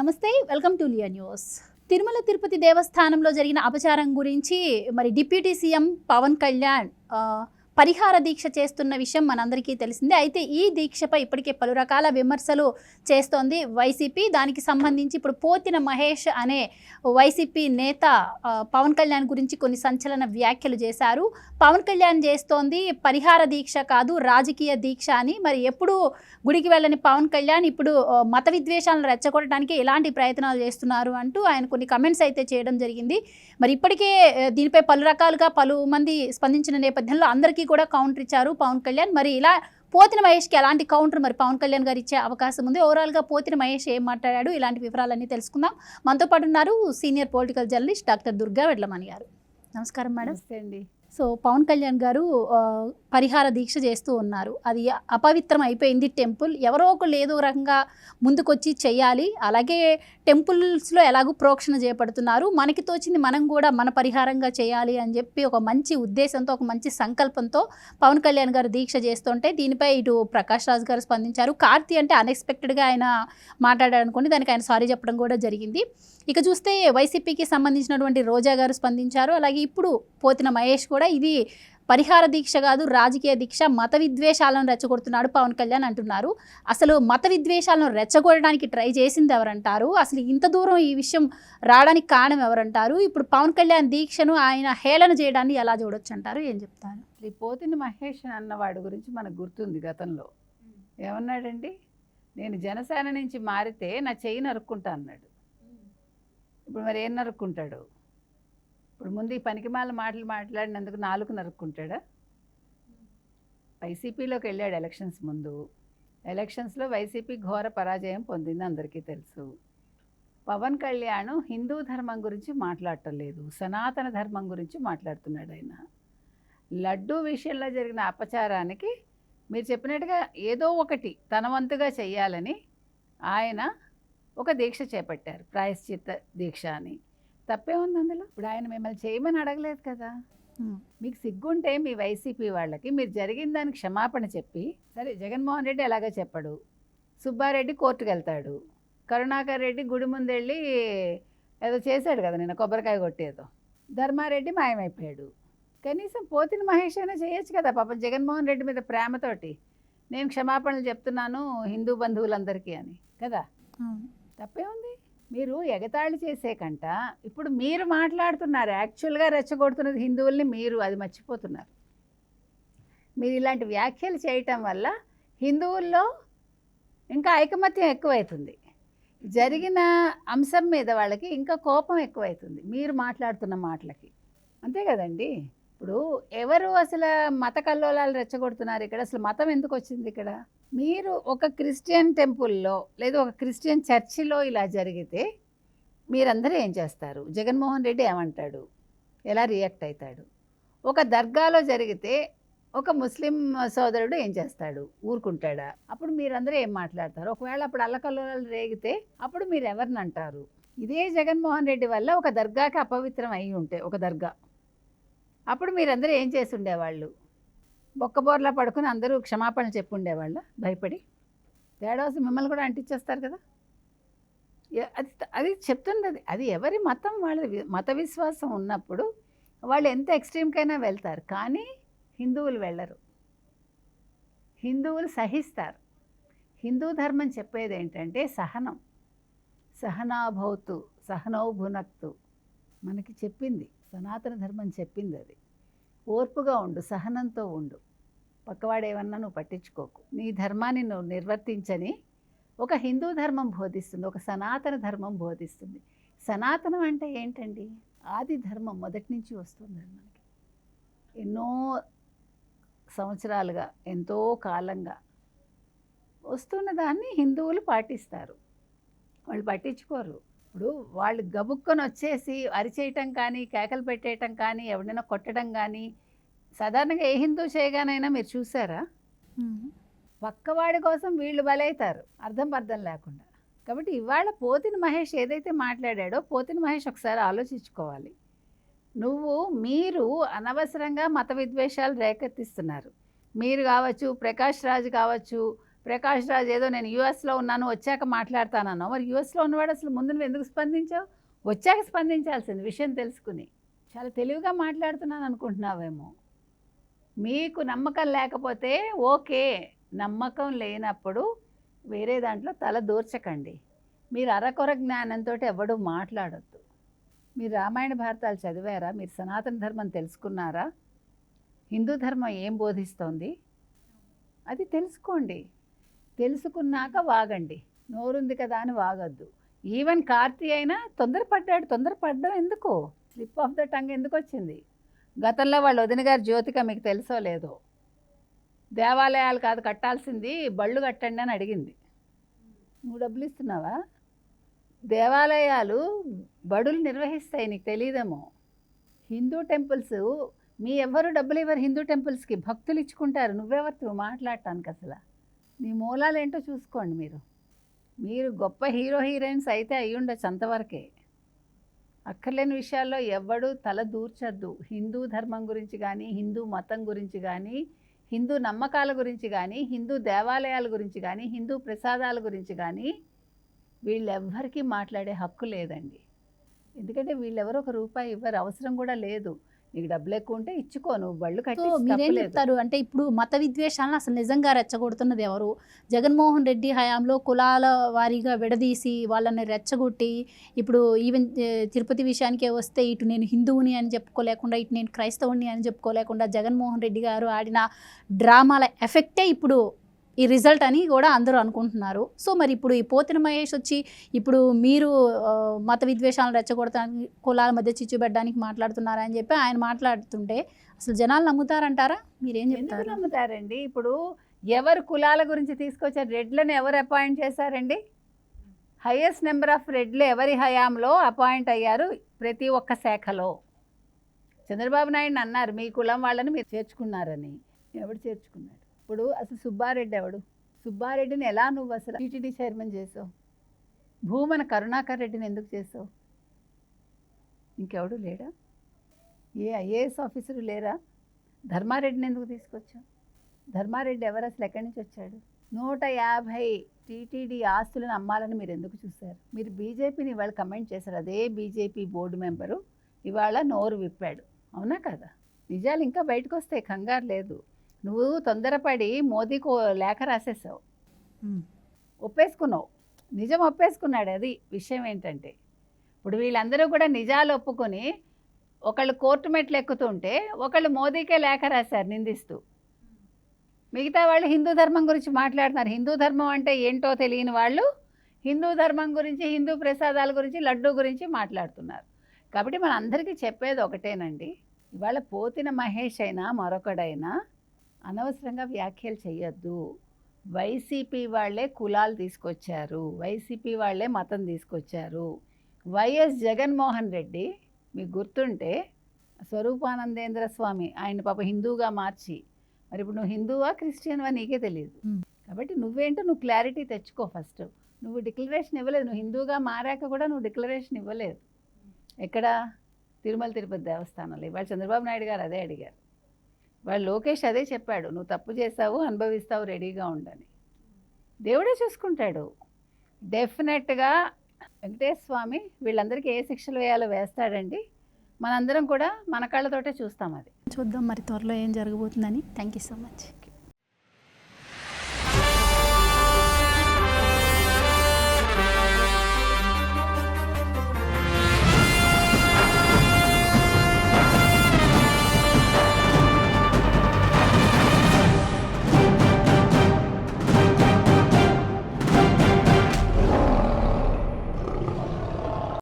నమస్తే, welcome to Lia News. Tirumala Tirupati దేవస్థానంలో జరిగిన అపచారం గురించి మరి డిప్యూటీ సీఎం పవన్ కళ్యాణ్ పరిహార దీక్ష చేస్తున్న విషయం మనందరికీ తెలిసిందే. అయితే ఈ దీక్షపై ఇప్పటికే పలు రకాల విమర్శలు చేస్తోంది వైసీపీ. దానికి సంబంధించి ఇప్పుడు పోతిన మహేష్ అనే వైసీపీ నేత పవన్ కళ్యాణ్ గురించి కొన్ని సంచలన వ్యాఖ్యలు చేశారు. పవన్ కళ్యాణ్ చేస్తోంది పరిహార దీక్ష కాదు, రాజకీయ దీక్ష అని. మరి ఎప్పుడు గుడికి వెళ్ళని పవన్ కళ్యాణ్ ఇప్పుడు మత విద్వేషాలను రెచ్చగొట్టడానికి ఎలాంటి ప్రయత్నాలు చేస్తున్నారు అంటూ ఆయన కొన్ని కమెంట్స్ అయితే చేయడం జరిగింది. మరి ఇప్పటికే దీనిపై పలు రకాలుగా పలు మంది స్పందించిన నేపథ్యంలో అందరికీ కూడా కౌంటర్ ఇచ్చారు పవన్ కళ్యాణ్. మరి ఇలా పోతిన మహేష్కి ఎలాంటి కౌంటర్ మరి పవన్ కళ్యాణ్ గారు ఇచ్చే అవకాశం ఉంది? ఓవరాల్గా పోతిన మహేష్ ఏం మాట్లాడాడు, ఇలాంటి వివరాలన్నీ తెలుసుకుందాం. మనతో పాటు ఉన్నారు senior political journalist doctor Durga Vedlamani గారు. నమస్కారం మేడం. నమస్తే అండి. సో పవన్ కళ్యాణ్ గారు పరిహార దీక్ష చేస్తూ ఉన్నారు. అది అపవిత్రం అయిపోయింది టెంపుల్. ఎవరో ఒకళ్ళు ఏదో రకంగా ముందుకొచ్చి చెయ్యాలి. అలాగే టెంపుల్స్లో ఎలాగూ ప్రోక్షణ చేపడుతున్నారు, మనకి తోచింది మనం కూడా మన పరిహారంగా చేయాలి అని చెప్పి ఒక మంచి ఉద్దేశంతో, ఒక మంచి సంకల్పంతో పవన్ కళ్యాణ్ గారు దీక్ష చేస్తుంటే దీనిపై ఇటు ప్రకాష్ రాజ్ గారు స్పందించారు. కార్తీ అంటే అన్ఎక్స్పెక్టెడ్గా ఆయన మాట్లాడారు అనుకోండి, దానికి ఆయన సారీ చెప్పడం కూడా జరిగింది. ఇక చూస్తే వైసీపీకి సంబంధించినటువంటి రోజా గారు స్పందించారు. అలాగే ఇప్పుడు పోతిన మహేష్ కూడా ఇది పరిహార దీక్ష కాదు, రాజకీయ దీక్ష, మత విద్వేషాలను రెచ్చగొడుతున్నాడు పవన్ కళ్యాణ్ అంటున్నారు. అసలు మత విద్వేషాలను రెచ్చగొట్టడానికి ట్రై చేసింది ఎవరంటారు? అసలు ఇంత దూరం ఈ విషయం రావడానికి కారణం ఎవరంటారు? ఇప్పుడు పవన్ కళ్యాణ్ దీక్షను ఆయన హేళన చేయడాన్ని ఎలా చూడొచ్చు అంటారు? ఏం చెప్తారు? ఈ పోతిన మహేష్ అన్నవాడి గురించి మనకు గుర్తుంది. గతంలో ఏమన్నాడండి, నేను జనసేన నుంచి మారితే నా చెయ్యి నరుక్కుంటా అన్నాడు. ఇప్పుడు మరి ఏం నరుక్కుంటాడు? ఇప్పుడు ముందు ఈ పనికిమాల మాటలు మాట్లాడినందుకు నాలుగు నరుక్కుంటాడా? వైసీపీలోకి వెళ్ళాడు ఎలక్షన్స్ ముందు. ఎలక్షన్స్లో వైసీపీ ఘోర పరాజయం పొందింది, అందరికీ తెలుసు. పవన్ కళ్యాణ్ హిందూ ధర్మం గురించి మాట్లాడటం లేదు, సనాతన ధర్మం గురించి మాట్లాడుతున్నాడు. ఆయన లడ్డూ విషయంలో జరిగిన అపచారానికి మీరు చెప్పినట్టుగా ఏదో ఒకటి తన వంతుగా చెయ్యాలని ఆయన ఒక దీక్ష చేపట్టారు, ప్రాయశ్చిత్త దీక్ష అని. తప్పే ఉంది అందులో? ఇప్పుడు ఆయన మిమ్మల్ని చేయమని అడగలేదు కదా. మీకు సిగ్గుంటే మీ వైసీపీ వాళ్ళకి మీరు జరిగిన దానికి క్షమాపణ చెప్పి, సరే జగన్మోహన్ రెడ్డి ఎలాగో చెప్పడు, సుబ్బారెడ్డి కోర్టుకు వెళ్తాడు, కరుణాకర్ రెడ్డి గుడి ముందు వెళ్ళి ఏదో చేశాడు కదా నిన్న, కొబ్బరికాయ కొట్టేదో, ధర్మారెడ్డి మాయమైపోయాడు. కనీసం పోతిన మహేష్ అయినా చేయొచ్చు కదా పాపం జగన్మోహన్ రెడ్డి మీద ప్రేమతోటి, నేను క్షమాపణలు చెప్తున్నాను హిందూ బంధువులందరికీ అని కదా. తప్పే ఉంది? మీరు ఎగతాళి చేసే కంట ఇప్పుడు మీరు మాట్లాడుతున్నారు, యాక్చువల్గా రెచ్చగొడుతున్నది హిందువుల్ని, మీరు అది మర్చిపోతున్నారు. మీరు ఇలాంటి వ్యాఖ్యలు చేయటం వల్ల హిందువుల్లో ఇంకా ఐకమత్యం ఎక్కువవుతుంది, జరిగిన అంశం మీద వాళ్ళకి ఇంకా కోపం ఎక్కువవుతుంది మీరు మాట్లాడుతున్న మాటలకి. అంతే కదండి. ఇప్పుడు ఎవరు అసలు మత కల్లోలాలు రెచ్చగొడుతున్నారు ఇక్కడ? అసలు మతం ఎందుకు వచ్చింది ఇక్కడ? మీరు ఒక క్రిస్టియన్ టెంపుల్లో లేదా ఒక క్రిస్టియన్ చర్చిలో ఇలా జరిగితే మీరందరూ ఏం చేస్తారు? జగన్మోహన్ రెడ్డి ఏమంటాడు, ఎలా రియాక్ట్ అవుతాడు? ఒక దర్గాలో జరిగితే ఒక ముస్లిం సోదరుడు ఏం చేస్తాడు, ఊరుకుంటాడా? అప్పుడు మీరందరూ ఏం మాట్లాడతారు? ఒకవేళ అప్పుడు అల్లకల్లోలాలు రేగితే అప్పుడు మీరు ఎవరిని అంటారు? ఇదే జగన్మోహన్ రెడ్డి వల్ల ఒక దర్గాకి అపవిత్రం అయి ఉంటే, ఒక దర్గా, అప్పుడు మీరందరూ ఏం చేసి ఉండేవాళ్ళు? బొక్కబోర్లా పడుకుని అందరూ క్షమాపణలు చెప్పుండేవాళ్ళ భయపడి? తేడా వస్తే మిమ్మల్ని కూడా అంటించేస్తారు కదా. అది అది చెప్తున్నది, అది ఎవరి మతం వాళ్ళది. మత విశ్వాసం ఉన్నప్పుడు వాళ్ళు ఎంత ఎక్స్ట్రీమ్కైనా వెళ్తారు, కానీ హిందువులు వెళ్ళరు, హిందువులు సహిస్తారు. హిందూ ధర్మం చెప్పేది ఏంటంటే సహనం, సహనాభౌతు సహనౌ భునక్తు మనకి చెప్పింది, సనాతన ధర్మం చెప్పింది అది. ఓర్పుగా ఉండు, సహనంతో ఉండు, పక్కవాడేమన్నా నువ్వు పట్టించుకోకు, నీ ధర్మాన్ని నువ్వు నిర్వర్తించని ఒక హిందూ ధర్మం బోధిస్తుంది, ఒక సనాతన ధర్మం బోధిస్తుంది. సనాతనం అంటే ఏంటండి? ఆది ధర్మం మొదటి నుంచి వస్తుంది మనకి, ఎన్నో సంవత్సరాలుగా, ఎంతో కాలంగా వస్తున్న దాన్ని హిందువులు పాటిస్తారు, వాళ్ళు పట్టించుకోరు. ఇప్పుడు వాళ్ళు గబుక్కొని వచ్చేసి అరిచేయటం కానీ, కేకలు పెట్టేయటం కానీ, ఎవరైనా కొట్టడం కానీ సాధారణంగా ఏ హిందూ చేయగానైనా మీరు చూసారా? పక్కవాడి కోసం వీళ్ళు బలవుతారు అర్థం లేకుండా. కాబట్టి ఇవాళ పోతిన మహేష్ ఏదైతే మాట్లాడాడో, పోతిన మహేష్ ఒకసారి ఆలోచించుకోవాలి. మీరు అనవసరంగా మత విద్వేషాలు రేకెత్తిస్తున్నారు. మీరు కావచ్చు, ప్రకాష్ రాజ్ కావచ్చు, ప్రకాష్ రాజ్ ఏదో నేను యూఎస్లో ఉన్నాను వచ్చాక మాట్లాడతానన్నావు. మరి యూఎస్లో ఉన్నవాడు అసలు ముందు నువ్వు ఎందుకు స్పందించావు? వచ్చాక స్పందించాల్సింది విషయం తెలుసుకుని. చాలా తెలివిగా మాట్లాడుతున్నాను అనుకుంటున్నావేమో. మీకు నమ్మకం లేకపోతే ఓకే, నమ్మకం లేనప్పుడు వేరే దాంట్లో తల దూర్చకండి. మీరు అరకొర జ్ఞానంతో ఎవడూ మాట్లాడొద్దు. మీరు రామాయణ భారతాలు చదివారా? మీరు సనాతన ధర్మం తెలుసుకున్నారా? హిందూ ధర్మం ఏం బోధిస్తోంది అది తెలుసుకోండి. తెలుసుకున్నాక వాగండి. నోరుంది కదా అని వాగద్దు. ఈవెన్ కార్తీ అయినా తొందరపడ్డం ఎందుకు? స్లిప్ ఆఫ్ ద టంగ్ ఎందుకు వచ్చింది? గతంలో వాళ్ళ వదిన గారు జ్యోతిక మీకు తెలుసో లేదో, దేవాలయాలు కాదు కట్టాల్సింది బళ్ళు కట్టండి అని అడిగింది. నువ్వు డబ్బులు ఇస్తున్నావా? దేవాలయాలు బడులు నిర్వహిస్తాయి, నీకు తెలియదేమో. హిందూ టెంపుల్స్ ఎవరు డబ్బులు ఇవ్వరు హిందూ టెంపుల్స్కి, భక్తులు ఇచ్చుకుంటారు. నువ్వెవరు మాట్లాడటానికి? అసలు నీ మూలాలు ఏంటో చూసుకోండి. మీరు గొప్ప హీరో హీరోయిన్స్ అయితే అయ్యి ఉండొచ్చు, అంతవరకే. అక్కర్లేని విషయాల్లో ఎవడు తల దూర్చొద్దు. హిందూ ధర్మం గురించి కానీ, హిందూ మతం గురించి కానీ, హిందూ నమ్మకాల గురించి కానీ, హిందూ దేవాలయాల గురించి కానీ, హిందూ ప్రసాదాల గురించి కానీ వీళ్ళెవ్వరికీ మాట్లాడే హక్కు లేదండి. ఎందుకంటే వీళ్ళెవరో ఒక రూపాయి ఇవ్వరు, అవసరం కూడా లేదు. నీకు డబ్బులు ఎక్కువ ఉంటే ఇచ్చుకో, నువ్వు బళ్ళు కట్టి. మీరేం చెప్తారు అంటే ఇప్పుడు మత విద్వేషాలను అసలు నిజంగా రెచ్చగొడుతున్నది ఎవరు? జగన్మోహన్ రెడ్డి హయాంలో కులాల వారీగా విడదీసి వాళ్ళని రెచ్చగొట్టి, ఇప్పుడు ఈవెన్ తిరుపతి విషయానికే వస్తే ఇటు నేను హిందువుని అని చెప్పుకోలేకుండా, ఇటు నేను క్రైస్తవుని అని చెప్పుకోలేకుండా జగన్మోహన్ రెడ్డి గారు ఆడిన డ్రామాల ఎఫెక్టే ఇప్పుడు ఈ రిజల్ట్ అని కూడా అందరూ అనుకుంటున్నారు. సో మరి ఇప్పుడు ఈ పోతిన మహేష్ వచ్చి ఇప్పుడు మీరు మత విద్వేషాలను రెచ్చగొడటానికి, కులాల మధ్య చిచ్చుబెట్టడానికి మాట్లాడుతున్నారని చెప్పి ఆయన మాట్లాడుతుంటే అసలు జనాలు నమ్ముతారంటారా? మీరేం చెప్తారు? నమ్ముతారండి. ఇప్పుడు ఎవరు కులాల గురించి తీసుకొచ్చారు? రెడ్లను ఎవరు అపాయింట్ చేశారండి? హైయెస్ట్ నెంబర్ ఆఫ్ రెడ్లు ఎవరి హయాంలో అపాయింట్ అయ్యారు? ప్రతి ఒక్క శాఖలో. చంద్రబాబు నాయుడు అన్నారు మీ కులం వాళ్ళని మీరు చేర్చుకున్నారని. ఎవడు చేర్చుకున్నాడు? ఇప్పుడు అసలు సుబ్బారెడ్డి ఎవడు? సుబ్బారెడ్డిని ఎలా నువ్వు అసలు టీటీడీ చైర్మన్ చేసావు? భూమన కరుణాకర్ రెడ్డిని ఎందుకు చేసావు? ఇంకెవడు లేడా? ఏ ఐఏఎస్ ఆఫీసరు లేరా? ధర్మారెడ్డిని ఎందుకు తీసుకొచ్చావు? ధర్మారెడ్డి ఎవరు అసలు? ఎక్కడి నుంచి వచ్చాడు? 150 టీటీడీ ఆస్తులను అమ్మాలని మీరు ఎందుకు చూశారు? మీరు బీజేపీని ఇవాళ కమెంట్ చేశారు. అదే బీజేపీ బోర్డు మెంబరు ఇవాళ నోరు విప్పాడు. అవునా కదా? నిజాలు ఇంకా బయటకు వస్తాయి, కంగారు లేదు. నువ్వు తొందరపడి మోదీకి లేఖ రాసేసావు, ఒప్పేసుకున్నావు. నిజం ఒప్పేసుకున్నాడు. అది విషయం ఏంటంటే ఇప్పుడు వీళ్ళందరూ కూడా నిజాలు ఒప్పుకొని ఒకళ్ళు కోర్టు మెట్లు ఎక్కుతుంటే ఒకళ్ళు మోదీకే లేఖ రాశారు నిందిస్తూ. మిగతా వాళ్ళు హిందూ ధర్మం గురించి మాట్లాడుతున్నారు. హిందూ ధర్మం అంటే ఏంటో తెలియని వాళ్ళు హిందూ ధర్మం గురించి, హిందూ ప్రసాదాల గురించి, లడ్డూ గురించి మాట్లాడుతున్నారు. కాబట్టి మన అందరికీ చెప్పేది ఒకటేనండి, ఇవాళ పోతిన మహేష్ అయినా మరొకడైనా అనవసరంగా వ్యాఖ్యలు చేయొద్దు. వైసీపీ వాళ్ళే కులాలు తీసుకొచ్చారు, వైసీపీ వాళ్ళే మతం తీసుకొచ్చారు. వైఎస్ జగన్మోహన్ రెడ్డి మీకు గుర్తుంటే స్వరూపానందేంద్ర స్వామి ఆయన పాప హిందూగా మార్చి, మరి ఇప్పుడు నువ్వు హిందువా క్రిస్టియన్వా నీకే తెలియదు. కాబట్టి నువ్వేంటో నువ్వు క్లారిటీ తెచ్చుకో. ఫస్ట్ నువ్వు డిక్లరేషన్ ఇవ్వలేదు. నువ్వు హిందూగా మారాక కూడా నువ్వు డిక్లరేషన్ ఇవ్వలేదు. ఎక్కడ? తిరుమల తిరుపతి దేవస్థానంలో. ఇవాళ చంద్రబాబు నాయుడు గారు అదే అడిగారు. వాళ్ళు లోకేష్ అదే చెప్పాడు, నువ్వు తప్పు చేసావు, అనుభవిస్తావు, రెడీగా ఉండని. దేవుడే చూసుకుంటాడు. డెఫినెట్గా వెంకటేశ్వర స్వామి వీళ్ళందరికీ ఏ శిక్షలు వేయాలో వేస్తాడండి. మనందరం కూడా మన కళ్ళతోటే చూస్తాం. అది చూద్దాం మరి త్వరలో ఏం జరగబోతుందని. Thank you so much.